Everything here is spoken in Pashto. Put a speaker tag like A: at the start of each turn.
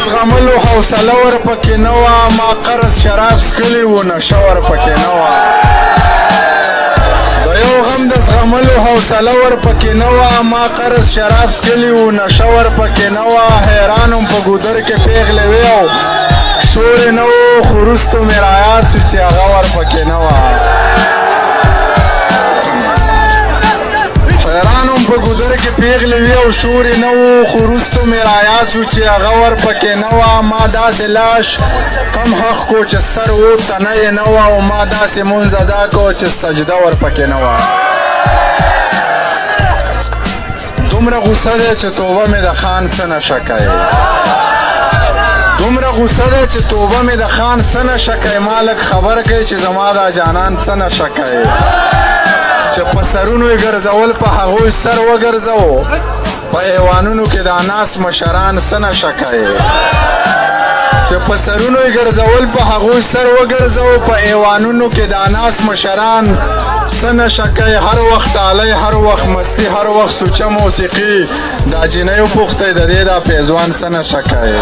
A: زغملو حوصله ورپکې نه وه ما قرض شراب څکلي وو نشه ورپکې نه وه د یو غم د زغملو حوصله ورپکې نه وه ما قرض شراب څکلي وو نشه ورپکې نه وه حیران وم په ګودر کې پیغلې وې او شور یې نه و خو وروستو مې رایاد شو چې هغه ورپکې نه وه حیران وم په ګودر کې پیغلې وې او شور یې نه و خو وروستو مې رایاد شو چې هغه ورپکې نه وه ما داسې لاش کم حق کو چې سر و تنه یې نه وه او ما داسې مونځ ادا کو چې سجده ورپکې نه وه دومره غوسه دی چې توبه مې د خان څه نشه کوي دومره غوسه ده چې توبه مې د خان څه نشه کوي ما لږ خبر کوي چې زما دا جانان څه نشه کوي چې په سرونو یې ګرځول په هغوی سر وګرځوو په ایوانونو کې دا ناس مشران څه نشه کوي چې په سرونو یې ګرځول په هغوی سر وګرځوو په ایوانونو کې دا ناس مشران څه نشه کوي هر وخت ډالۍ هر وخت مستي هر وخت سوچه موسیقي دا جینۍ وپوښتئ د دې دا پیزوان څه نشه کوي